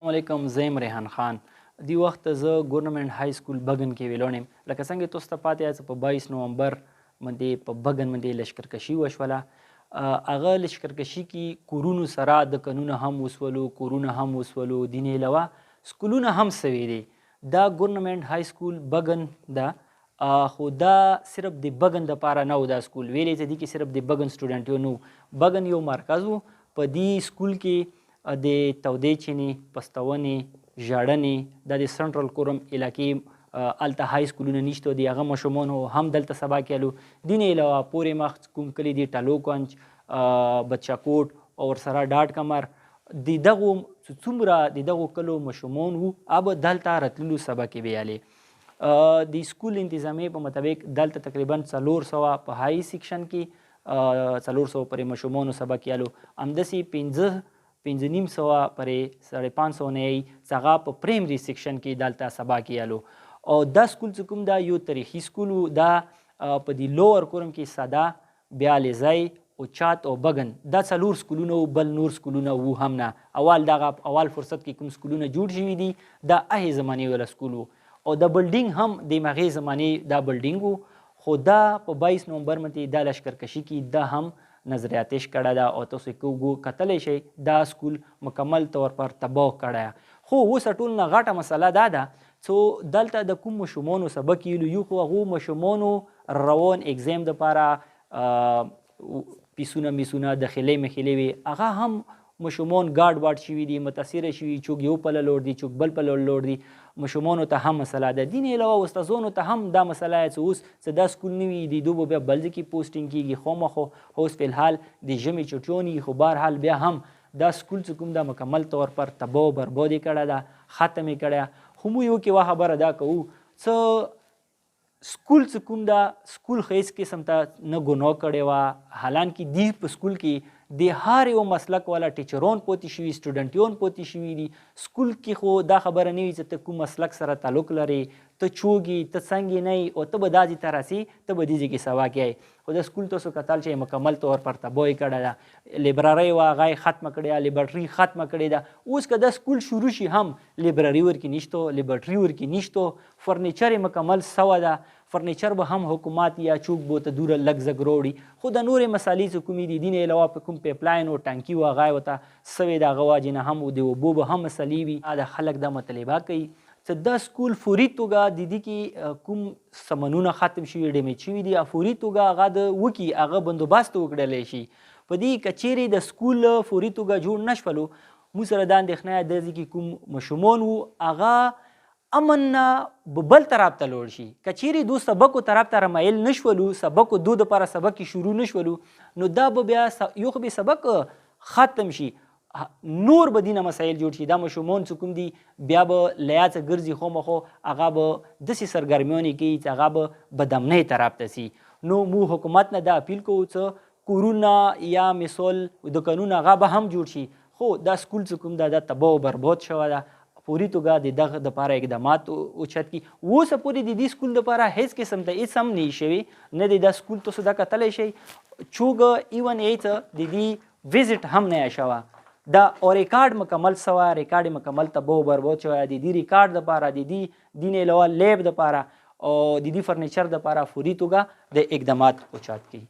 علیکم، زه یم ریحان خان. دی وخت زه گورنمنٹ های سکول بګن کې ویلوړم. لکه څنګه تاسو ته پاتې یاست په 22 نومبر باندې په بګن باندې لشکرکشي وشوله. هغه لشکرکشي کې کورونو سره د قانونه هم وسولو، کورونه هم وسولو، دین علاوه سکولونه هم سوي دي. دا گورنمنٹ های سکول بګن ده، خو دا صرف د بګن دپاره نه و دا سکول. ویلی ته دي کې صرف د بګن سټوډنټ نو. بګن یو مرکز و. په دې سکول کې د تودې چینې، پستونې، ژړنې، دا د سنټرل کورم علاقې هلته های سکولونه نشته دي. هغه ماشومانو هم دلته سبا کیلو. دین علاوه پورې مخ کوم کلي دي، ټلوکنج، بچکوټ او ورسره ډاډ کمر، د دغو څومره د دغو کلو ماشومان وو هغه به دلته راتللو سبا کې ویلې. د سکول انتظامیې په مطابق دلته تقریبا 400 په های سیکشن کې 400 پرې ماشومانو سبا کیلو. همداسې 500 پرې 550 نه څه هغه په پرایمري سیکشن کې دلته سبا کیلو. او دا سکول چې کوم دا یو تاریخي سکول و. دا په دې لوور کورم کې ساده، بیا لیزای، اوچات او بګن دا 4 سکولونه و. بل نور سکولونه وو هم نه. اول فرصت کې کوم سکولونه جوړ شوي دي دا هغې زمانې والا سکول و. او د بلډینګ هم د هغې زمانې دا بلډینګ و. خو دا په 22 نومبر باندې دا لشکرکشي کې دا هم نظر آتش کړی ده او تاسو یې کتلی شئ دا سکول مکمل طور پر تباہ کړی. خو اوس ټول نه غټه مسله دا ده څو دلته د کوم ماشومانو سبق ویلو. یو خو هغو ماشومانو روان اګزام دپاره پیسونه میسونه دخلې مخلې وي، هغه هم ماشومان ګاډ واډ شوي دي، متاثره شوي، څوک یو پله لوړ دي، څوک بل پله لوړ دي. ماشومانو ته هم مسله ده. دین علاوه استادانو ته هم دا مسله ده چې اوس څه دا سکول نه وي د دوی به بیا بل ځای کې پوسټینګ کېږي. خامخا اوس فلحال د ژمي چټیان وي، خو بهرحال بیا هم دا سکول چې کوم دا مکمل طور پر تباہ و برباد یې کړی ده، ختم یې کړی. خو موږ یو کې خبره دا کوو څه سکول چې کوم دا سکول خو هېڅ قسم ته نه ګناه کړې وه. حالانکې دې په سکول کې د هر یو مسلک والا ټیچران پاتې شوي، سټوډنټیان پاتې شوي دي. سکول کې خو دا خبره نه وي چې ته کوم مسلک سره تعلق لرې، ته څوک یې، ته څنګه نه یې، او ته به دا ځای ته راسې، ته به دې ځای کې سبا کوې. خو دا سکول تاسو کتل چې مکمل طور پر تباه یې کړی ده. لیبارټري وه هغه یې ختمه کړې ده، لیبارټري ختمه کړې ده. اوس که دا سکول شروع شي هم لیبارټري ورکې نشته، لیبارټري ورکې نشته. فرنیچر یې مکمل سوه ده. فرنیچر به هم حکومت یا چوک به ورته دوره لږ زږ راوړي. خو د نورې مسالې چې کومې دي دین علاوه په کوم پیپلاین او ټانکي و هغه یې ورته سوې د هغه واجې نه هم د اوبو به هم مسلې وي. دا خلک دا مطالبه کوي چې دا سکول فوري توګه د دې کې کوم سمنونه ختم شوي، ډیمیج شوي دي، فوري توګه هغه د وکړي، هغه بندوبست وکړلی شي. په دې که چیرې د سکول فوري توګه جوړ نه شولو، موږ سره دا اندېښنه ده چې کوم ماشومان وو هغه امن نه به بل طرف ته لوړ شي. که چیرې دو سبقو طرف ته رمایل نه شولو، سبقو دو دپاره سبق شروع نه شولو، نو دا به بیا یو خو به سبق ختم شي، نور به دینه مسایل جوړ شي. دا ماشومان چې کوم دي بیا به له یاڅه ګرځي، خامخا هغه به داسې سرګرمیانې کوي چې هغه به بدامنۍ طرف ته سي. نو موږ حکومت نه دا اپیل کوو چې کورونه یا مثال د قانون هغه به هم جوړ شي. خو دا سکول چې کوم دا تباه و برباد شوی ده، پوری توګه د دغه دپاره اقدامات اوچت کړي. اوسه پورې د دې سکول دپاره هېڅ قسم ته هېڅ هم نه شوي، نه د دا سکول تاسو دا کتلی شئ چوګ ایون ایت د دې وزټ هم نه شوه. دا او ریکارډ مکمل سوه، ریکارډ مکمل تباه و برباد شوی. د دې ریکارډ دپاره د دې دین علاوه لیب دپاره او د دې فرنیچر دپاره فوري توګه د اقدامات اوچت کړي.